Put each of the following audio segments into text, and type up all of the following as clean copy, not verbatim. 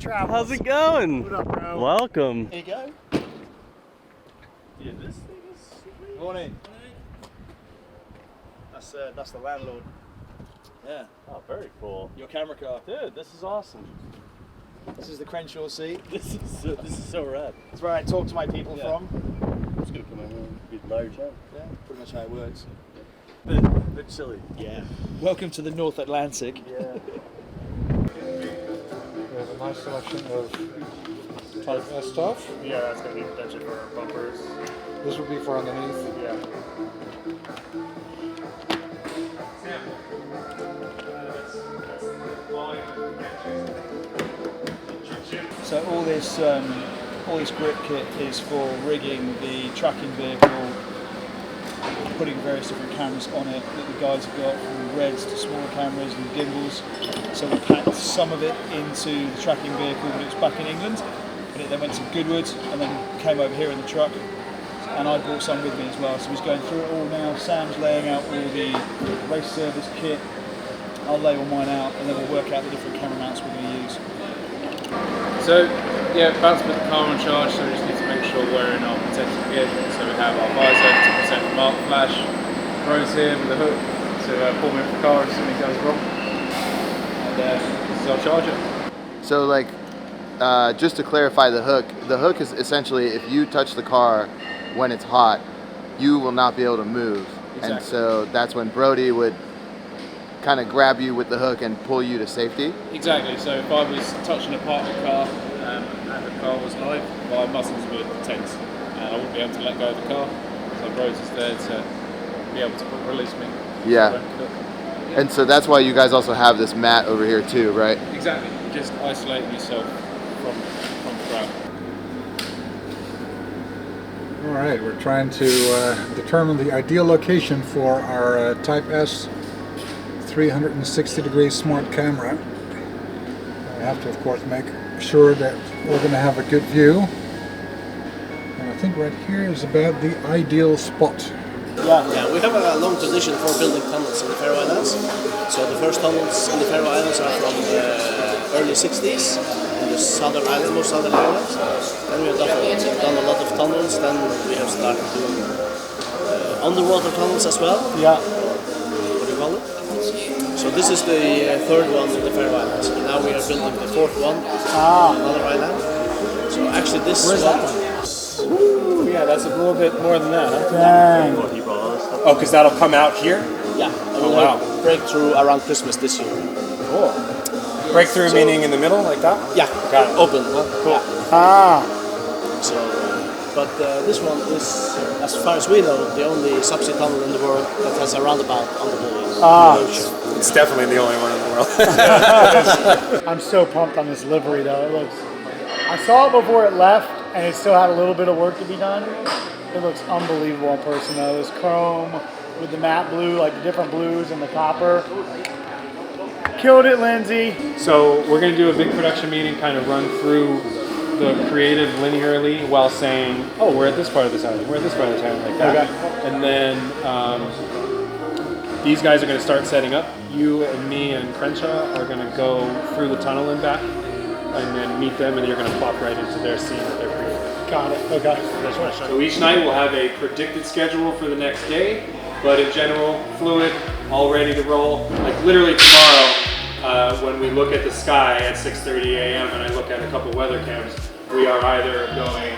travels. How's it going? What up, bro? Welcome. There you go. Yeah, this thing is sweet. Morning. That's the landlord. Yeah. Oh, very cool. Your camera car. Dude, this is awesome. This is the Crenshaw seat. This is so rad. It's where I talk to my people from. I'm just gonna come in and be large out. Yeah, pretty much how it works. Bit chilly. Yeah. Welcome to the North Atlantic. Yeah. We have a nice selection of Type S stuff. Yeah, that's going to be potentially for bumpers. This would be for underneath. Yeah. So all this grip kit is for rigging the tracking vehicle, putting various different cameras on it that the guys have got, from reds to smaller cameras and gimbals. So we packed some of it into the tracking vehicle when it was back in England, and it then went to Goodwood and then came over here in the truck. And I brought some with me as well. So he's going through it all now. Sam's laying out all the race service kit. I'll lay all mine out, and then we'll work out the different camera mounts we're going to use. So, yeah, about to put the car on charge, so we just need to make sure we're in our protective gear. So we have our visor to protect from arc flash, Rose here with the hook to pull me off the car if something goes wrong. And this is our charger. So like, just to clarify the hook is essentially if you touch the car when it's hot, you will not be able to move. Exactly. And so that's when Brody would kind of grab you with the hook and pull you to safety. Exactly, so if I was touching a part of the car and the car was live, my muscles would tense and I wouldn't be able to let go of the car. So Rose is there to be able to release me. Yeah. And so that's why you guys also have this mat over here too, right? Exactly, just isolating yourself from the crowd. All right, we're trying to determine the ideal location for our Type S 360-degree smart camera. We have to, of course, make sure that we're going to have a good view. And I think right here is about the ideal spot. Yeah, we have a long tradition for building tunnels in the Faroe Islands. So the first tunnels in the Faroe Islands are from the early 60s in the southern islands, most southern islands. Then we have done a lot of tunnels. Then we have started doing underwater tunnels as well. Yeah. What do you call it? So this is the third one in the Faroe Islands. And now we are building the fourth one on another island. So actually this one. Ooh, yeah, that's a little bit more than that, huh? Dang. Oh, because that'll come out here? Yeah, and we'll have breakthrough around Christmas this year. Cool. Breakthrough meaning in the middle, like that? Yeah, Got it. open. Cool. So, but this one is, as far as we know, the only subsea tunnel in the world that has a roundabout on the ocean. It's definitely the only one in the world. I'm so pumped on this livery though. It looks. I saw it before it left, and it still had a little bit of work to be done. It looks unbelievable in person though. This chrome with the matte blue, like the different blues and the copper. Killed it, Lindsay. So we're going to do a big production meeting, kind of run through the creative linearly while saying, oh, we're at this part of this island, we're at this part of this island, like that. Okay. And then these guys are going to start setting up. You and me and Crenshaw are going to go through the tunnel and back, and then meet them, and you're going to plop right into their scene that they're creating. Got it. Okay. So each night we'll have a predicted schedule for the next day, but in general, fluid, all ready to roll. Like literally tomorrow, when we look at the sky at 6:30 a.m. and I look at a couple weather cams, we are either going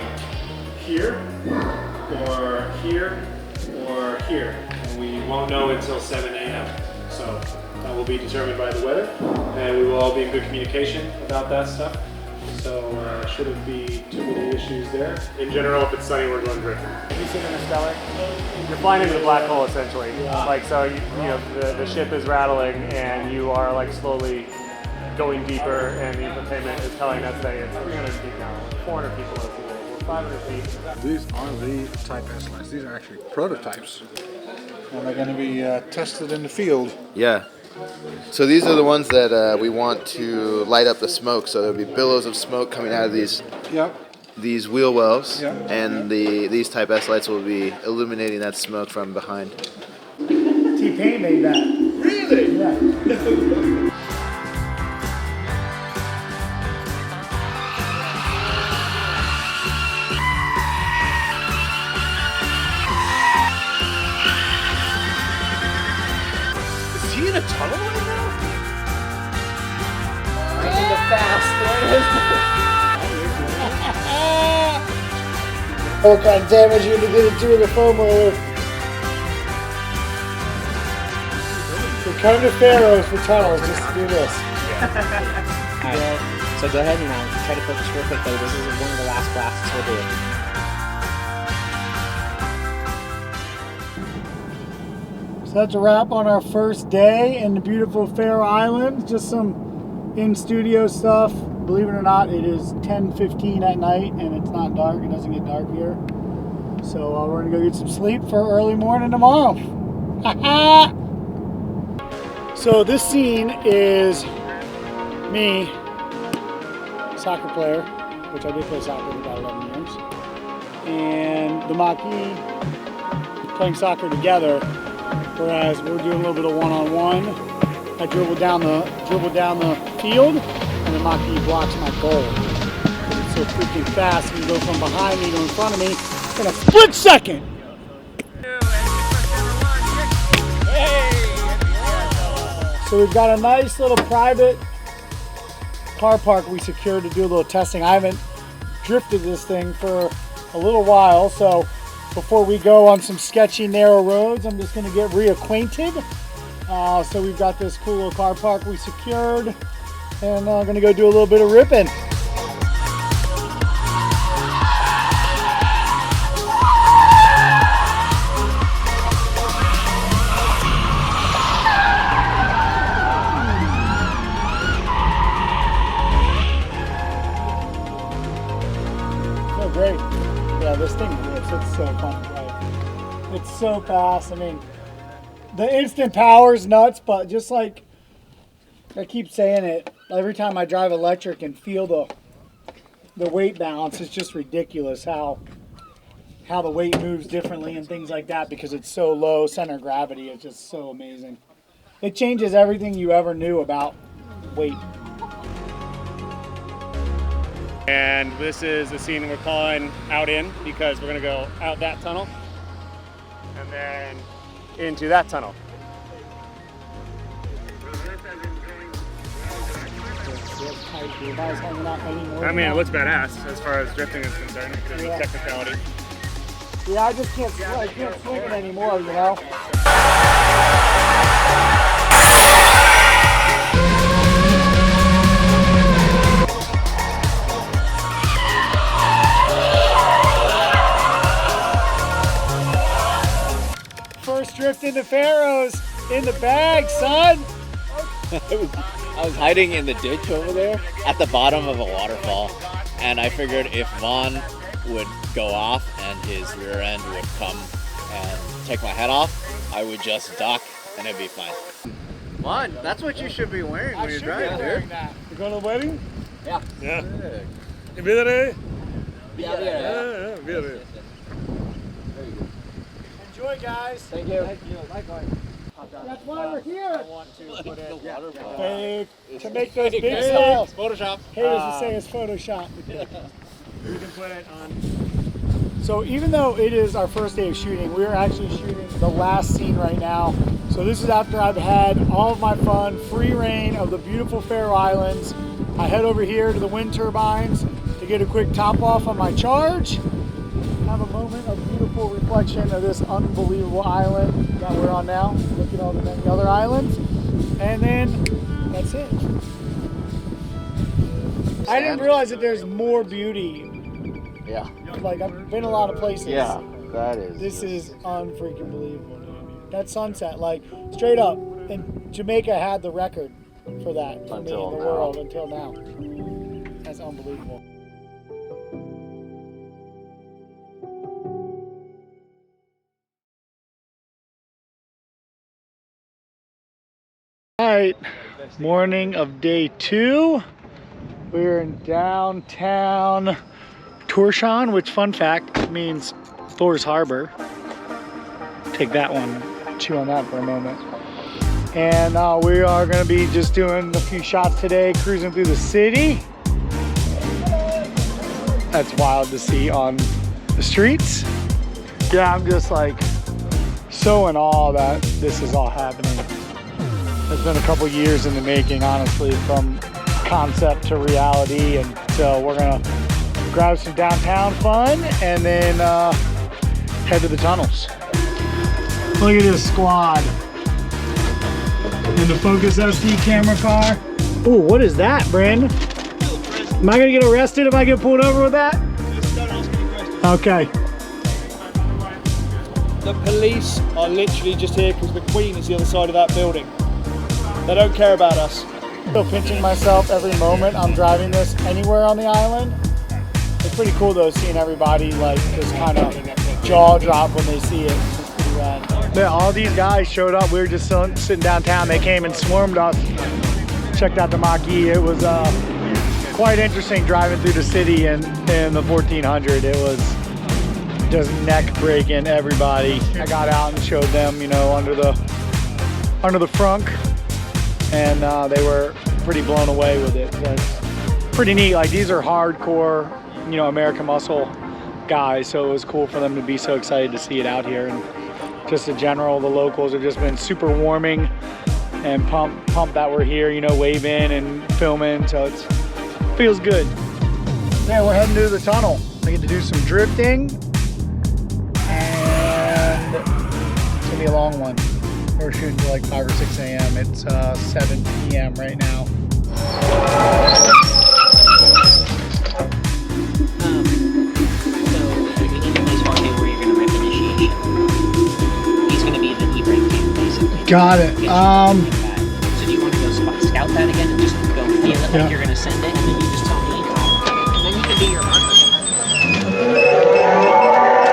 here, or here, or here. And we won't know until 7 a.m. So that will be determined by the weather, and we will all be in good communication about that stuff. So shouldn't be too many issues there. In general, if it's sunny, we're going drifting. You sit in a stellar, you're flying into the black hole essentially. Like so, you know the ship is rattling and you are like slowly going deeper, and the infotainment is telling us that it's 300 feet now, 400 feet below sea level, we're 500 feet. These are the Type S lines. These are actually prototypes. And they're going to be tested in the field. Yeah. So these are the ones that we want to light up the smoke. So there'll be billows of smoke coming out of these wheel wells, and these Type S lights will be illuminating that smoke from behind. T-Pain made that. Really? Yeah. What kind of damage you gonna do in the foam roller? We're coming to Faroes for tunnels just to do this. Alright, so go ahead and try to focus real quick though. This is one of the last blasts we'll do. So that's a wrap on our first day in the beautiful Faroe Islands. Just some in-studio stuff. Believe it or not, it is 10:15 at night and it's not dark. It doesn't get dark here. So we're gonna go get some sleep for early morning tomorrow. So this scene is me, soccer player, which I did play soccer for about 11 years, and the Mach-E playing soccer together. Whereas we're doing a little bit of one-on-one. I dribble down the field, and the Mach-E blocks my goal. It's so freaking fast, and you go from behind me to in front of me in a split second. So we've got a nice little private car park we secured to do a little testing. I haven't drifted this thing for a little while, so before we go on some sketchy narrow roads, I'm just going to get reacquainted. So we've got this cool little car park we secured, and I'm going to go do a little bit of ripping. Oh, great. Yeah, this thing rips. It's so fun to play. It's so fast. I mean, the instant power is nuts, but just like I keep saying it, every time I drive electric and feel the weight balance, it's just ridiculous how the weight moves differently and things like that because it's so low center of gravity. It's just so amazing. It changes everything you ever knew about weight. And this is the scene we're calling out in because we're gonna go out that tunnel and then into that tunnel. I mean, it looks badass as far as drifting is concerned because of technicality. Yeah, I just can't swing it anymore, you know? First drift in the Faroes in the bag, son. I was hiding in the ditch over there at the bottom of a waterfall, and I figured if Vaughn would go off and his rear end would come and take my head off, I would just duck and it'd be fine. Vaughn, that's what you should be wearing when you're driving, dude. You going to the wedding? Yeah. Yeah. Vidare. Yeah. Enjoy, guys. Thank you. Likewise. That's why we're here. To make those big Hey, styles. Photoshop. Haters will say it's Photoshop. We can put it on. So even though it is our first day of shooting, we're actually shooting the last scene right now. So this is after I've had all of my fun, free reign of the beautiful Faroe Islands. I head over here to the wind turbines to get a quick top off on my charge. Have a moment of beautiful reflection of this unbelievable island that we're on now. Look at all the many other islands. And then that's it. I didn't realize that there's more beauty. Yeah. Like, I've been a lot of places. Yeah, that is. This is unfreaking believable, dude. That sunset, like, straight up. And Jamaica had the record for that for me in the world until now. That's unbelievable. All right, morning of day 2. We're in downtown Torshavn, which, fun fact, means Thor's Harbor. Take that one, chew on that for a moment. And we are gonna be just doing a few shots today, cruising through the city. That's wild to see on the streets. Yeah, I'm just like so in awe that this is all happening. It's been a couple years in the making, honestly, from concept to reality, and so we're gonna grab some downtown fun, and then head to the tunnels. Look at this squad. In the Focus SD camera car. Ooh, what is that, Brandon? Am I gonna get arrested if I get pulled over with that? Okay. The police are literally just here because the Queen is the other side of that building. They don't care about us. Still pinching myself every moment I'm driving this anywhere on the island. It's pretty cool though, seeing everybody like just kind of jaw drop when they see it. It's pretty rad. Yeah, all these guys showed up. We were just sitting downtown. They came and swarmed us. Checked out the Mach-E. It was quite interesting driving through the city in the 1400. It was just neck breaking everybody. I got out and showed them, you know, under the frunk, and they were pretty blown away with it. That's pretty neat. Like, these are hardcore, you know, American muscle guys, so it was cool for them to be so excited to see it out here. And just in general, the locals have just been super warming and pumped that we're here, you know, waving and filming, so it feels good. Yeah, we're heading to the tunnel. I get to do some drifting, and it's gonna be a long one. We're shooting till like 5 or 6 a.m. It's 7 p.m. right now. Got it. So do you want to go scout that again and just go feel it like you're going to send it, and then you just tell me, and then you can do your marker.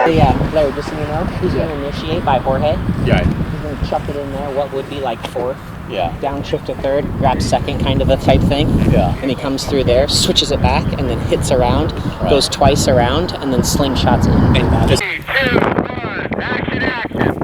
Yeah, Larry, just so you know, he's going to initiate by Jorge. Yeah. He's going to chuck it in there. What would be like fourth? Yeah. Downshift to third, grab second, kind of a type thing. Yeah. And he comes through there, switches it back, and then hits around, goes twice around, and then slingshots it. And just 3, 2, 1, action, action.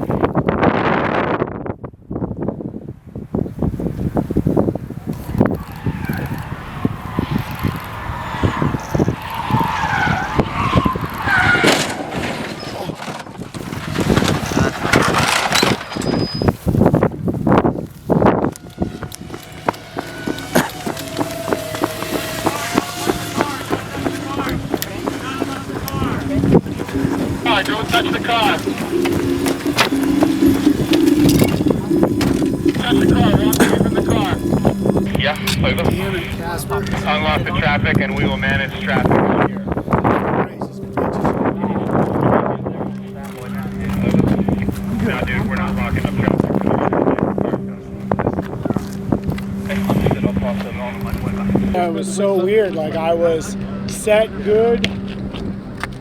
Don't touch the car. Touch the car, walk away from the car. Yeah, over. Unlock the traffic and we will manage traffic. No, dude, we're not locking up traffic. It was so weird. Like, I was set good,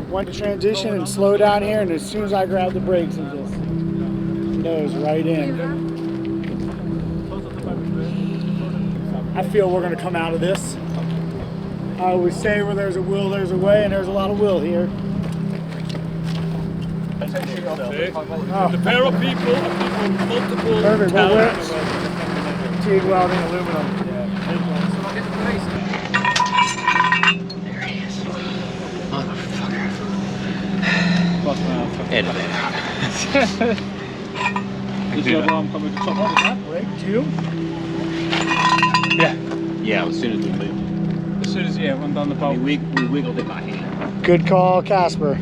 went to transition and slow down here, and as soon as I grabbed the brakes, it just nose right in. I feel we're gonna come out of this. I always say where there's a will, there's a way, and there's a lot of will here. The Faroe people are from multiple Perfect. talents. TIG welding, aluminum. Is the other arm coming to top of that? Brake 2. Yeah, as soon as we moved. As soon as, yeah, went down the bolt. We wiggled it by hand. Good call, Casper.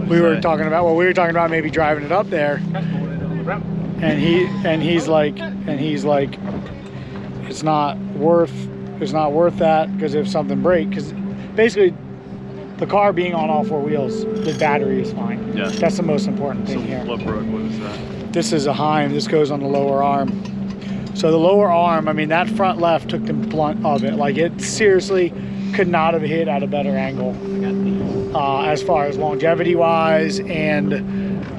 We were talking about maybe driving it up there, and he's like, it's not worth that, because if something breaks, because basically the car being on all 4 wheels, the battery is fine. Yeah. That's the most important thing here. What is that? This is a Heim. This goes on the lower arm. So the lower arm, I mean, that front left took the blunt of it. Like, it seriously could not have hit at a better angle. As far as longevity wise, and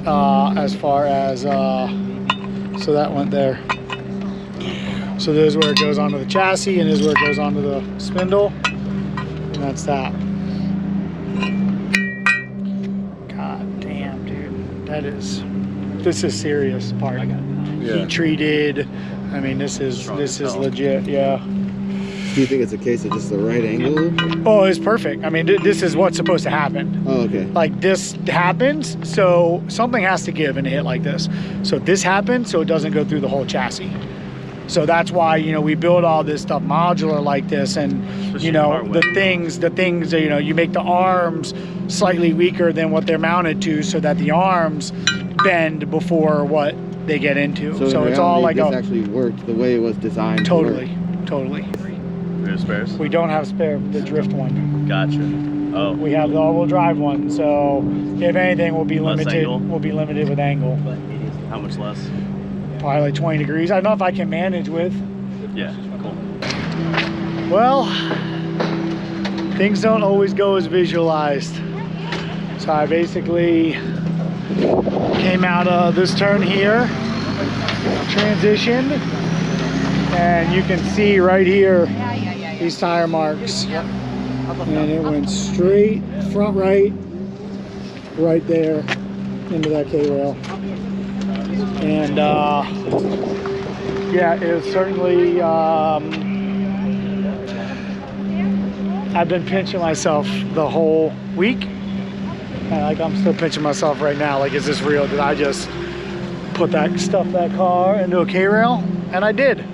as far as so that went there. So this is where it goes onto the chassis, and this is where it goes onto the spindle, and that's that. God damn, dude, this is serious part. Heat treated. I mean, this is legit. Yeah. Do you think it's a case of just the right angle? Oh, it's perfect. I mean, this is what's supposed to happen. Oh, okay. Like, this happens, so something has to give in a hit like this. So this happens, so it doesn't go through the whole chassis. So that's why, you know, we build all this stuff modular like this, and you know, the things that, you know, you make the arms slightly weaker than what they're mounted to, so that the arms bend before what they get into. So it's all like this actually worked the way it was designed. Totally. We have spares? We don't have spare the drift one. Gotcha. Oh. We have the all-wheel drive one. So if anything, we'll be limited. Angle? We'll be limited with angle. How much less? Probably like 20 degrees. I don't know if I can manage with. Yeah, cool. Well, things don't always go as visualized. So I basically came out of this turn here, transitioned, and you can see right here these tire marks. And it went straight front right there into that K-rail. And yeah, it was certainly, I've been pinching myself the whole week. Like I'm still pinching myself right now. Like, is this real? Did I just stuff that car into a K-rail? And I did.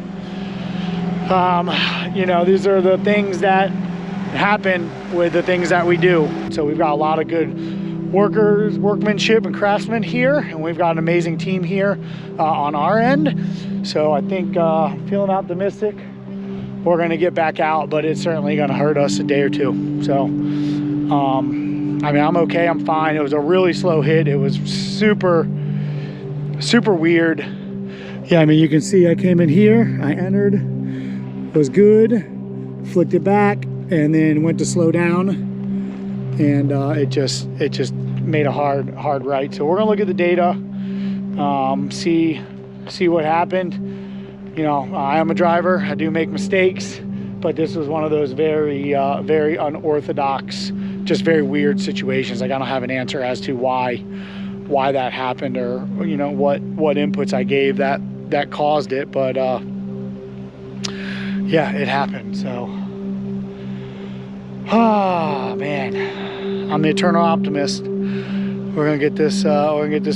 You know, these are the things that happen with the things that we do. So we've got a lot of good workmanship and craftsmen here, and we've got an amazing team here on our end. So I think feeling optimistic. We're gonna get back out, but it's certainly gonna hurt us a day or two. So I mean, I'm okay, I'm fine. It was a really slow hit. It was super weird. Yeah, I mean, you can see I came in here, I entered, it was good, flicked it back, and then went to slow down, and it just made a hard right. So we're gonna look at the data, see what happened. You know, I am a driver, I do make mistakes, but this was one of those very unorthodox, just very weird situations. Like, I don't have an answer as to why that happened, or you know, what inputs I gave that caused it, but yeah, it happened. So man, I'm the eternal optimist. We're gonna get this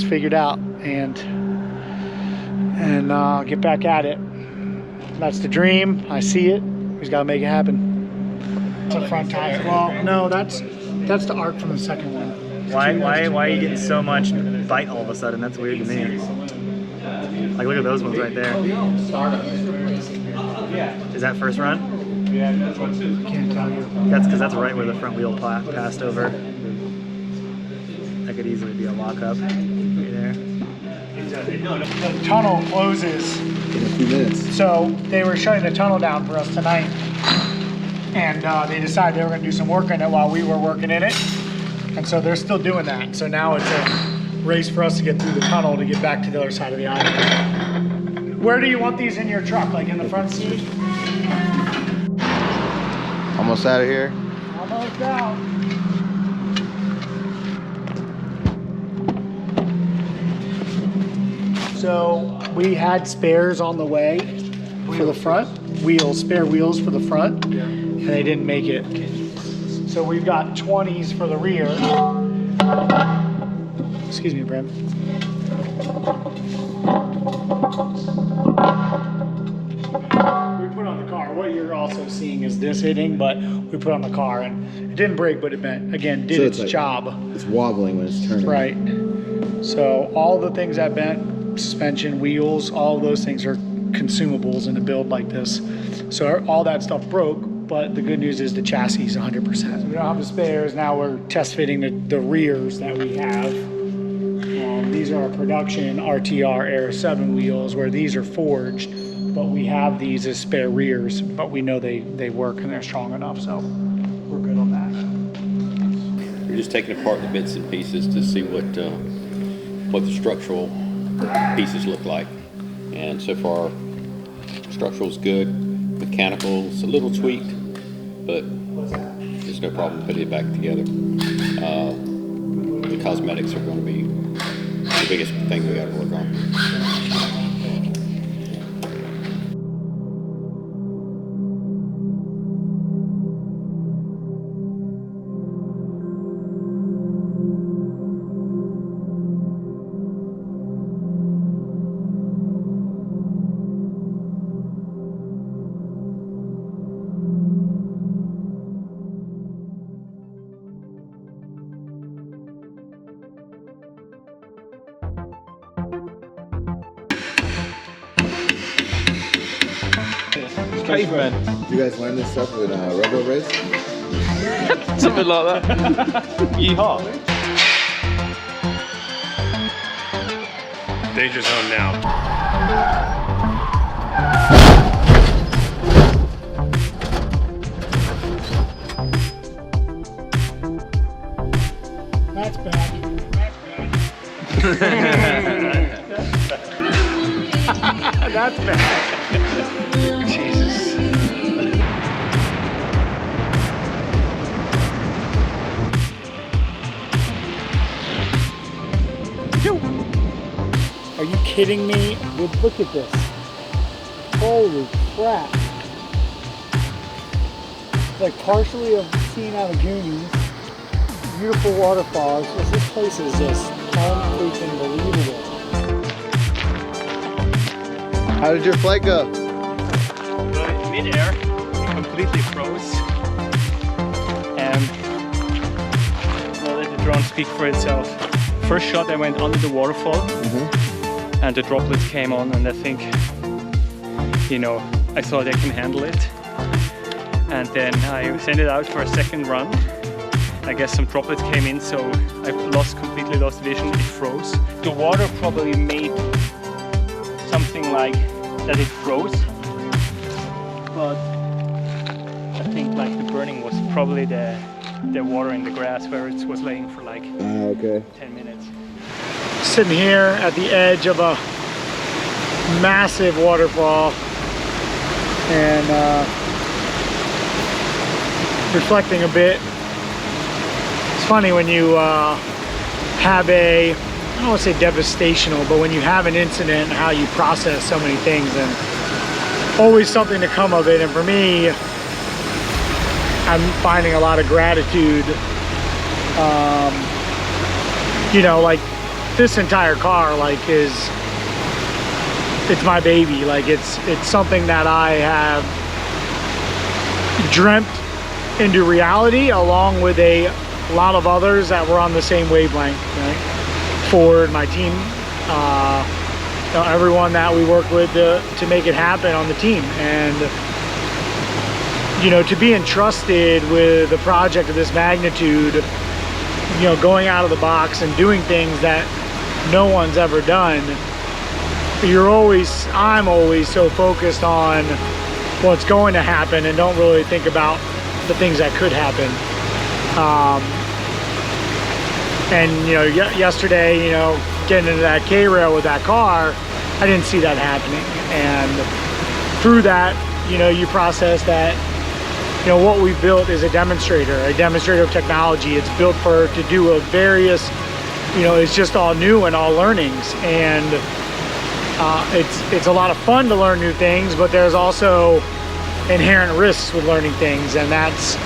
figured out and get back at it. That's the dream. I see it. We just gotta make it happen. It's a front tire. Well, no, that's the arc from the second one. Why are you getting so much bite all of a sudden? That's weird to me. Like, look at those ones right there. Is that first run? Can't tell you. That's because that's right where the front wheel passed over. That could easily be a lockup right there. The tunnel closes In a few minutes. So they were shutting the tunnel down for us tonight, and they decided they were going to do some work in it while we were working in it, and so they're still doing that. So now it's a race for us to get through the tunnel to get back to the other side of the island. Where do you want these in your truck? Like in the front seat? Almost out of here. Almost out. So we had spares on the way for the front, spare wheels for the front, and they didn't make it. So we've got 20s for the rear. Excuse me, Bram. We put on the car. What you're also seeing is this hitting, but we put on the car, and it didn't break, but it bent. Again, did its job. It's wobbling when it's turning. Right. So all the things that bent, suspension, wheels, all of those things are consumables in a build like this. So all that stuff broke, but the good news is the chassis is 100%. So we don't have the spares. Now we're test fitting the rears that we have. These are our production RTR Air 7 wheels, where these are forged, but we have these as spare rears, but we know they work and they're strong enough, so we're good on that. We're just taking apart the bits and pieces to see what the structural pieces look like, and so far structural's good, mechanical's a little tweaked, but there's no problem putting it back together. The cosmetics are going to be the biggest thing we got to work on. cavemen. Do you guys learn this stuff in Robo Race? Something like that. Yeehaw. Danger zone now. That's bad. That's bad. Jesus. Are you kidding me? Look at this. Holy crap. It's like partially a scene out of Goonies. Beautiful waterfalls. This place is just unbelievable. How did your flight go? Well, mid-air, it completely froze. And I'll let the drone speak for itself. First shot, I went under the waterfall, and the droplets came on, and I think, you know, I thought I can handle it. And then I sent it out for a second run. I guess some droplets came in, so I completely lost vision. It froze. The water probably made something like that it froze, but I think like the burning was probably the water in the grass where it was laying for like 10 minutes. Sitting here at the edge of a massive waterfall and reflecting a bit. It's funny when you have I don't want to say devastational, but when you have an incident, how you process so many things, and always something to come of it. And for me, I'm finding a lot of gratitude. You know, like this entire car, like it's my baby. Like it's something that I have dreamt into reality, along with a lot of others that were on the same wavelength, right? Ford, my team, you know, everyone that we work with to make it happen on the team. And you know, to be entrusted with a project of this magnitude, you know, going out of the box and doing things that no one's ever done, I'm always so focused on what's going to happen and don't really think about the things that could happen. And you know, yesterday, you know, getting into that K-rail with that car, I didn't see that happening. And through that, you know, you process that, you know, what we've built is a demonstrator of technology. It's built to do a various, you know, it's just all new and all learnings. And it's a lot of fun to learn new things, but there's also inherent risks with learning things, and that's,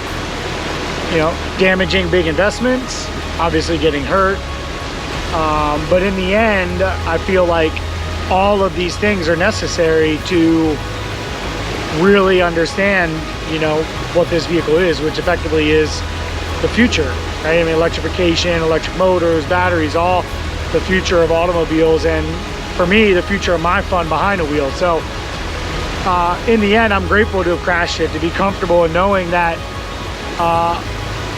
you know, damaging big investments, obviously getting hurt. But in the end, I feel like all of these things are necessary to really understand, you know, what this vehicle is, which effectively is the future, right? I mean, electrification, electric motors, batteries, all the future of automobiles, and for me, the future of my fun behind the wheel. So in the end, I'm grateful to have crashed it, to be comfortable in knowing that,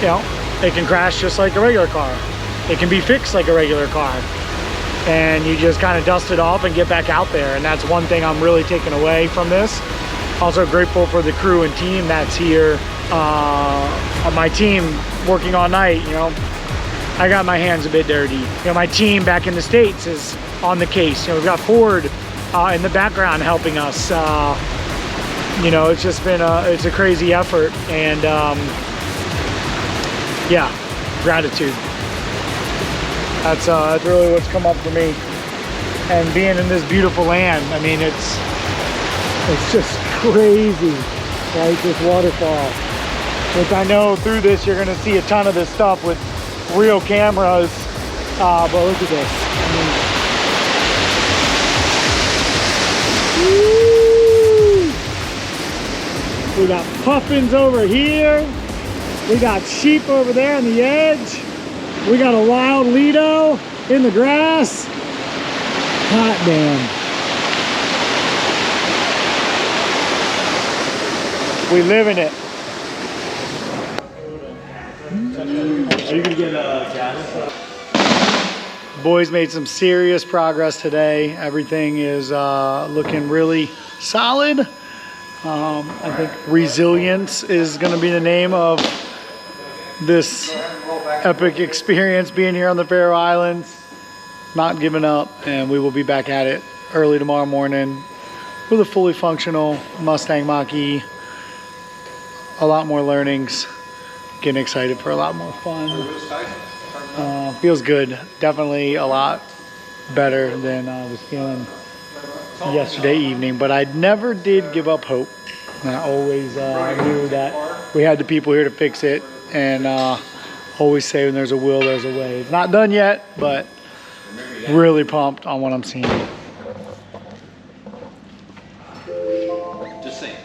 you know, it can crash just like a regular car. It can be fixed like a regular car. And you just kind of dust it off and get back out there. And that's one thing I'm really taking away from this. Also grateful for the crew and team that's here. On my team working all night, you know, I got my hands a bit dirty. You know, my team back in the States is on the case. You know, we've got Ford in the background helping us. You know, it's just been it's a crazy effort, and yeah, gratitude. That's really what's come up for me. And being in this beautiful land, I mean, it's just crazy, right? This waterfall, which I know through this you're gonna see a ton of this stuff with real cameras, but look at this. I mean, we got puffins over here. We got sheep over there on the edge. We got a wild Lido in the grass. Hot damn. We live in it. Are you gonna get gas? Boys made some serious progress today. Everything is looking really solid. I think resilience is going to be the name of this epic experience being here on the Faroe Islands. Not giving up, and we will be back at it early tomorrow morning with a fully functional Mustang Mach-E. A lot more learnings. Getting excited for a lot more fun. Feels good. Definitely a lot better than I was feeling yesterday evening, but I never did give up hope. And I always knew that we had the people here to fix it, and always say when there's a will, there's a way. It's not done yet, but really pumped on what I'm seeing. Just saying.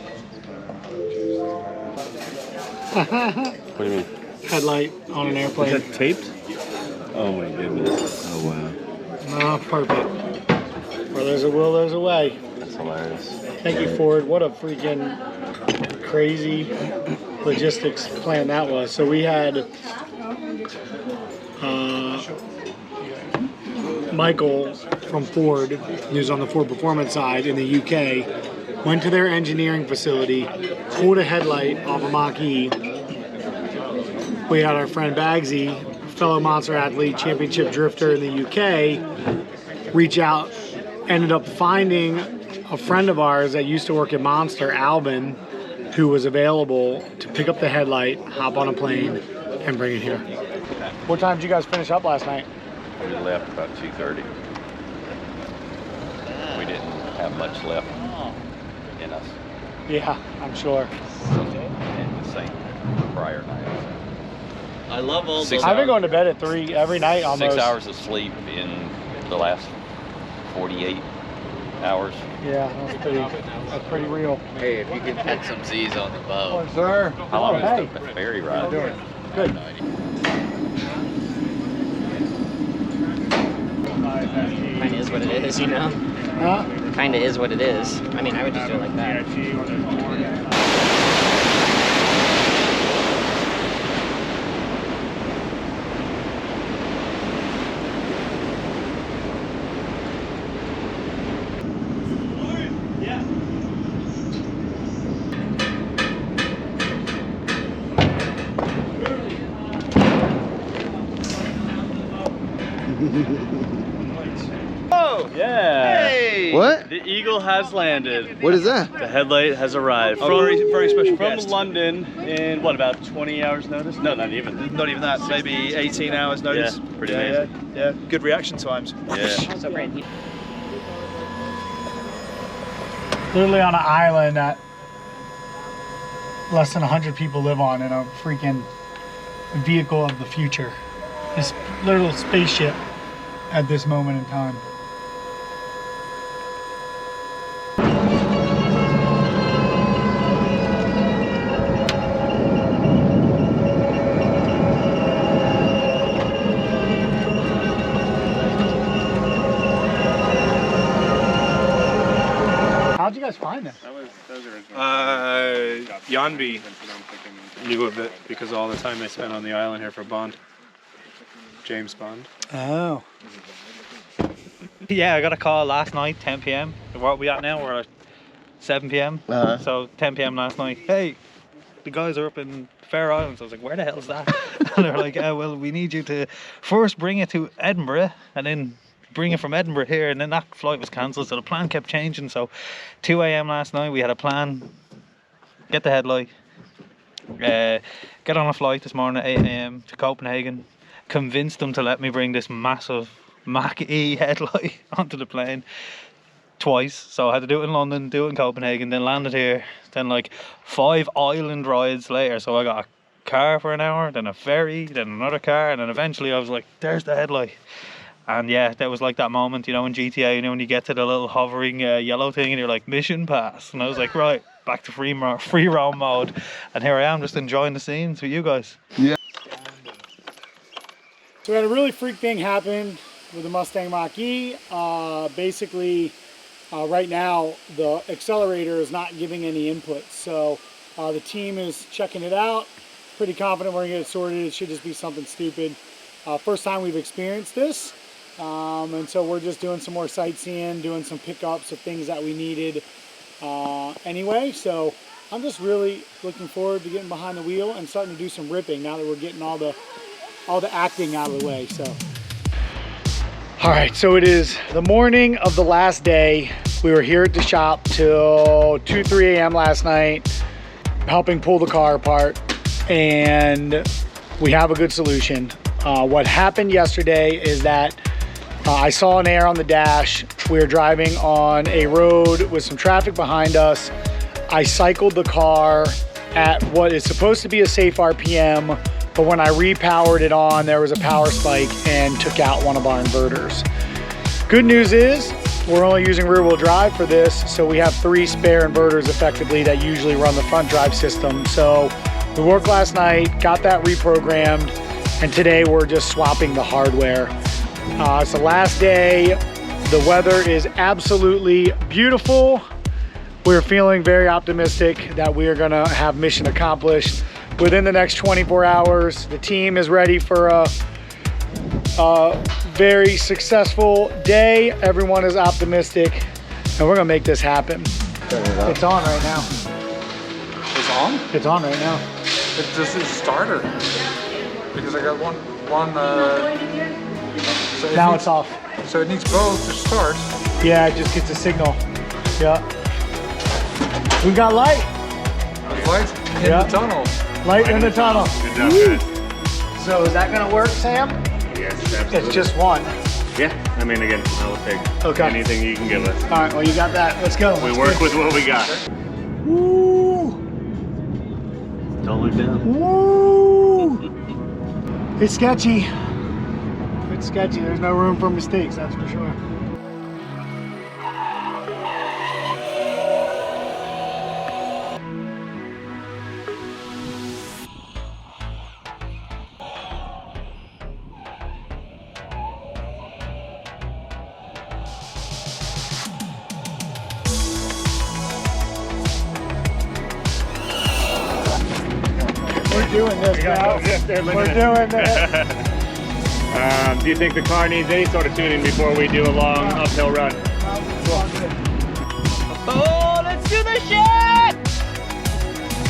What do you mean? Headlight on an airplane. Is that taped? Oh my goodness. Oh wow. Oh, perfect. Where there's a will, there's a way. That's hilarious. Thank you, Ford. What a freaking crazy logistics plan that was. So we had Michael from Ford, who's on the Ford Performance side in the UK, went to their engineering facility, pulled a headlight off a Mach-E. We had our friend Bagsy, fellow monster athlete, championship drifter in the UK, reach out, ended up finding a friend of ours that used to work at Monster, Albin, who was available to pick up the headlight, hop on a plane, and bring it here. What time did you guys finish up last night? We left about 2:30. We didn't have much left in us. Yeah, I'm sure. And the same prior night. I love all those. I've been going to bed at 3 every night almost. 6 hours of sleep in the last 48 hours. Yeah, that's pretty real. Hey, if you can catch some Z's on the boat. Oh, sir. How long Hey. is the ferry ride? Good. Kind of is what it is, you know? Huh? Kind of is what it is. I mean, I would just do it like that. Oh, yeah. Hey! What? The Eagle has landed. What is that? The headlight has arrived. Oh, very special From guest. London in, what, about 20 hours notice? No, not even. Not even that, maybe 18 hours notice. Yeah, pretty amazing. Yeah, good reaction times. Yeah. So great. Literally on an island that less than 100 people live on in a freaking vehicle of the future. This little spaceship at this moment in time. How'd you guys find this? Yanbi knew of it because of all the time they spent on the island here for Bond. James Bond. Oh. Yeah, I got a call last night, 10 p.m. Where are we at now? We're at 7 p.m. So 10 p.m. last night. Hey, the guys are up in Faroe Islands. I was like, where the hell is that? And they're like, well, we need you to first bring it to Edinburgh and then bring it from Edinburgh here. And then that flight was cancelled, so the plan kept changing. So 2 a.m. last night, we had a plan. Get the headlight. Get on a flight this morning at 8 a.m. to Copenhagen. Convinced them to let me bring this massive Mach-E headlight onto the plane twice. So I had to do it in London, do it in Copenhagen, then landed here. Then like 5 island rides later, so I got a car for an hour, then a ferry, then another car, and then eventually I was like, there's the headlight. And yeah, that was like that moment, you know, in GTA, you know, when you get to the little hovering yellow thing and you're like, mission pass. And I was like, right, back to free roam mode. And here I am, just enjoying the scenes with you guys. Yeah. So we had a really freak thing happen with the Mustang Mach-E. Basically, right now, the accelerator is not giving any input. So The team is checking it out. Pretty confident we're gonna get it sorted. It should just be something stupid. First time we've experienced this. And so we're just doing some more sightseeing, doing some pickups of things that we needed anyway. So I'm just really looking forward to getting behind the wheel and starting to do some ripping now that we're getting all the acting out of the way. So, all right, so it is the morning of the last day. We were here at the shop till 2, 3 a.m. last night, helping pull the car apart, and we have a good solution. What happened yesterday is that I saw an error on the dash. We were driving on a road with some traffic behind us. I cycled the car at what is supposed to be a safe RPM, but when I repowered it on, there was a power spike and took out one of our inverters. Good news is we're only using rear wheel drive for this, so we have 3 spare inverters effectively that usually run the front drive system. So we worked last night, got that reprogrammed, and today we're just swapping the hardware. It's the last day. The weather is absolutely beautiful. We're feeling very optimistic that we are gonna have mission accomplished within the next 24 hours. The team is ready for a very successful day. Everyone is optimistic, and we're gonna make this happen. It's on right now. It's on? It's on right now. This is starter. Because I got one so Now it's off. So it needs both to start. Yeah, it just gets a signal. Yeah. We got light. Light in the tunnel. Light in the tunnel. Good job, guys. So is that gonna work, Sam? Yes, absolutely. It's just one. Yeah, I mean, again, I will take anything you can give us. All right, well, you got that. Let's go. We work with what we got. Woo! Tone it down. Woo! It's sketchy. It's sketchy. There's no room for mistakes, that's for sure. We're doing this, bro. We're doing this. Do you think the car needs any sort of tuning before we do a long uphill run? Oh, let's do the shit!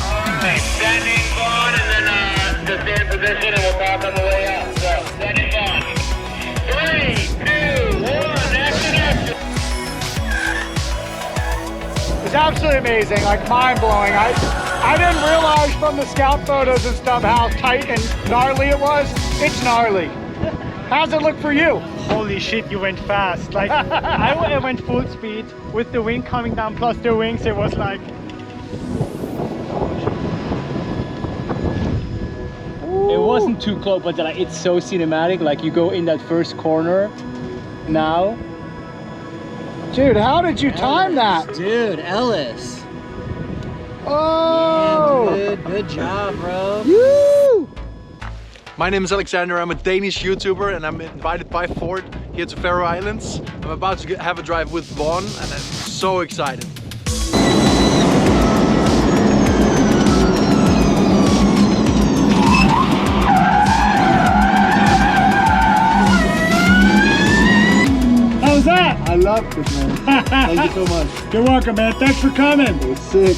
Alright, standing on and then just stay in position and we'll talk on the way up. So, standing on. 3, 2, 1, action, action! It's absolutely amazing, like mind-blowing. I didn't realize from the scout photos and stuff how tight and gnarly it was. It's gnarly. How's it look for you? Holy shit, you went fast. Like, I went full speed with the wind coming down plus the wings. It was like... It wasn't too close, but like, it's so cinematic. Like, you go in that first corner now. Dude, how did you time that? Dude, Ellis. Oh! Yeah, dude, good job, bro. Woo! My name is Alexander. I'm a Danish YouTuber and I'm invited by Ford here to Faroe Islands. I'm about to have a drive with Vaughn and I'm so excited. How was that? I loved it, man. Thank you so much. You're welcome, man. Thanks for coming. It was sick.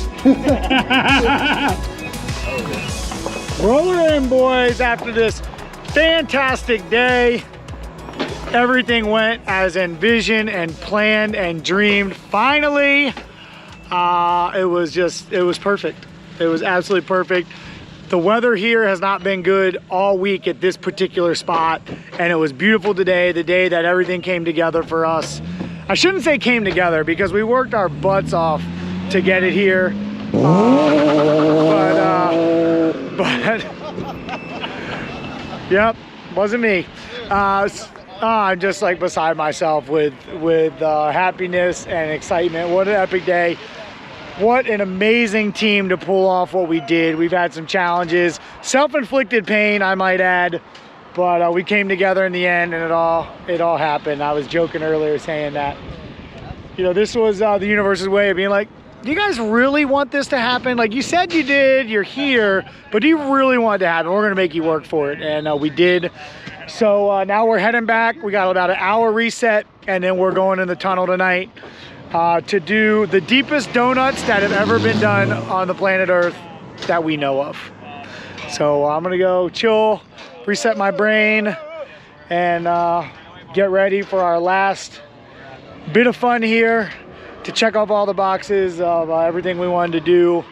Roller in, boys, after this fantastic day. Everything went as envisioned and planned and dreamed. Finally, it was perfect. It was absolutely perfect. The weather here has not been good all week at this particular spot, and it was beautiful today, the day that everything came together for us. I shouldn't say came together because we worked our butts off to get it here. But yep, wasn't me. I'm just like beside myself with happiness and excitement. What an epic day. What an amazing team to pull off what we did. We've had some challenges, self-inflicted pain, I might add, but we came together in the end and it all happened. I was joking earlier saying that, you know, this was the universe's way of being like, do you guys really want this to happen? Like you said you did, you're here, but do you really want it to happen? We're gonna make you work for it, and we did. So now we're heading back. We got about an hour reset, and then we're going in the tunnel tonight to do the deepest donuts that have ever been done on the planet Earth that we know of. So I'm gonna go chill, reset my brain, and get ready for our last bit of fun here to check off all the boxes of everything we wanted to do,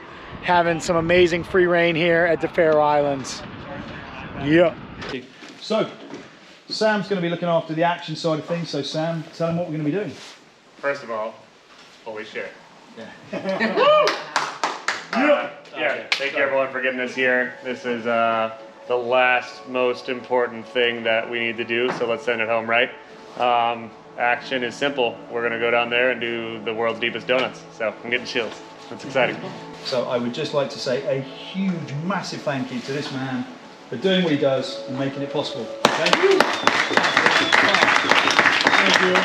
having some amazing free reign here at the Faroe Islands. Yeah. So, Sam's going to be looking after the action side of things. So Sam, tell him what we're going to be doing. First of all, holy shit. Yeah. Yeah, thank you everyone for getting us here. This is the last most important thing that we need to do, so let's send it home right. Action is simple. We're gonna go down there and do the world's deepest donuts. So I'm getting chills. That's exciting. So I would just like to say a huge, massive thank you to this man for doing what he does and making it possible. Thank you. Thank you.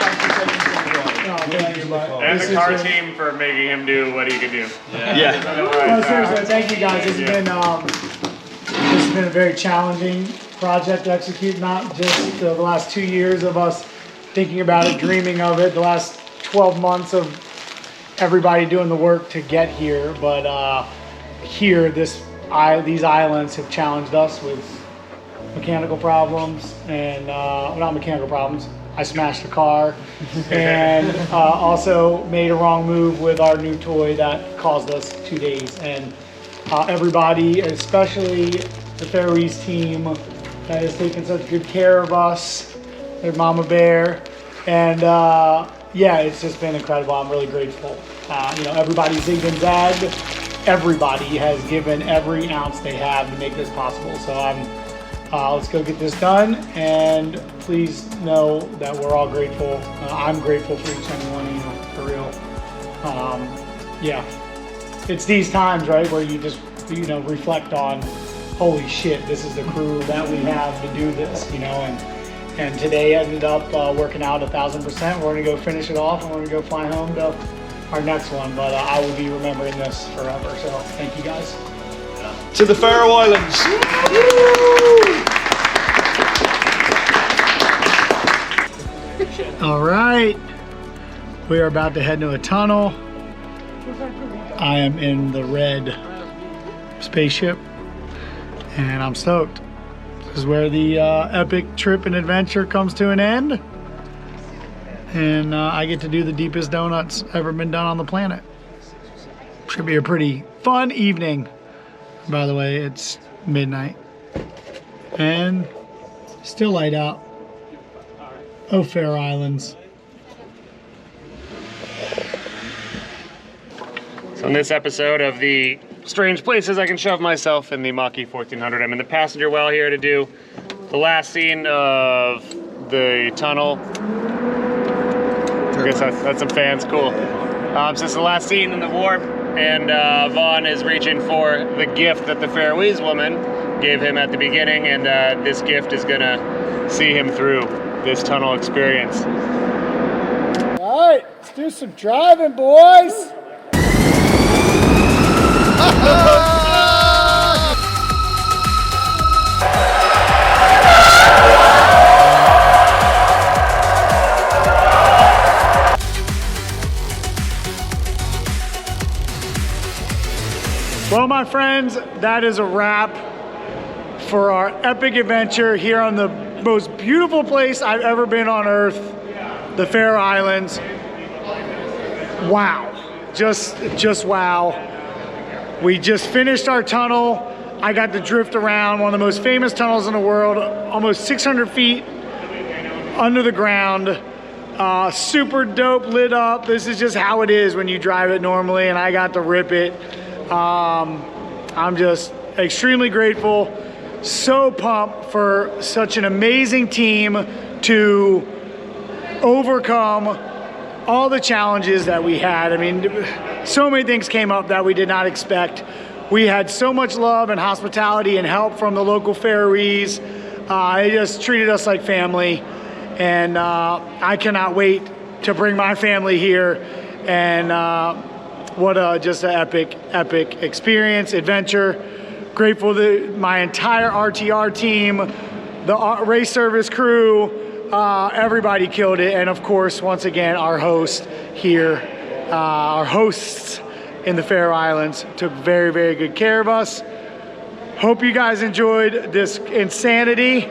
And the car team for making him do what he can do. Well, seriously, thank you guys. This has been a very challenging project to execute. Not just the last 2 years of us thinking about it, dreaming of it, the last 12 months of everybody doing the work to get here, but here, these islands have challenged us with mechanical problems, and not mechanical problems. I smashed a car, and also made a wrong move with our new toy that caused us 2 days. And everybody, especially the Faroese team that has taken such good care of us, their mama bear, and yeah, it's just been incredible. I'm really grateful. You know, everybody's zigged and zagged. Everybody has given every ounce they have to make this possible. So let's go get this done, and please know that we're all grateful. I'm grateful for each and every one of you, for real. Yeah, it's these times, right, where you just, you know, reflect on, holy shit, this is the crew that we have to do this, you know, and today ended up working out 1,000%. We're gonna go finish it off, and we're gonna go fly home to our next one, but I will be remembering this forever, so thank you guys. To the Faroe Islands. All right, we are about to head into a tunnel. I am in the red spaceship, and I'm stoked. This is where the epic trip and adventure comes to an end, and I get to do the deepest donuts ever been done on the planet. Should be a pretty fun evening. By the way, it's midnight and still light out. Oh, Faroe Islands. So in this episode of the strange places I can shove myself in the Mach-E 1400, I'm in the passenger well here to do the last scene of the tunnel. I guess that's some fans, cool. So it's the last scene in the warp, and Vaughn is reaching for the gift that the Faroese woman gave him at the beginning, and this gift is gonna see him through this tunnel experience. All right, let's do some driving, boys. Well, my friends, that is a wrap for our epic adventure here on the most beautiful place I've ever been on Earth, the Faroe Islands. Wow, just wow. We just finished our tunnel. I got to drift around one of the most famous tunnels in the world, almost 600 feet under the ground. Super dope, lit up. This is just how it is when you drive it normally, and I got to rip it. I'm just extremely grateful, so pumped for such an amazing team to overcome all the challenges that we had. I mean, so many things came up that we did not expect. We had so much love and hospitality and help from the local Faroese. They just treated us like family, and I cannot wait to bring my family here and what just an epic experience, adventure. Grateful to my entire RTR team, the race service crew, everybody killed it. And of course, once again, our host here, our hosts in the Faroe Islands took very, very good care of us. Hope you guys enjoyed this insanity.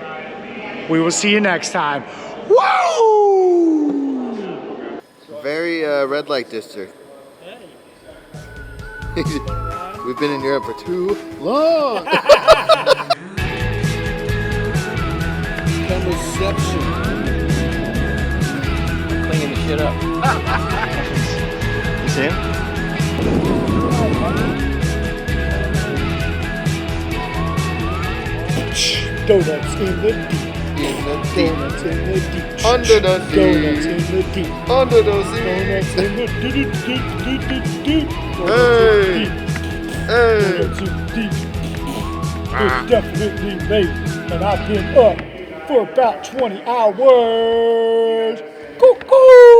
We will see you next time. Woo! Very red light district. We've been in Europe for too long. Reception. Cleaning the shit up. You see him? Donuts in the deep. Donuts in the deep. Under the sea. Donuts in the deep. Under the sea. Donuts in the deep. Hey. Hey. Donuts in deep. It's definitely late, and I've been up for about 20 hours. Cuckoo!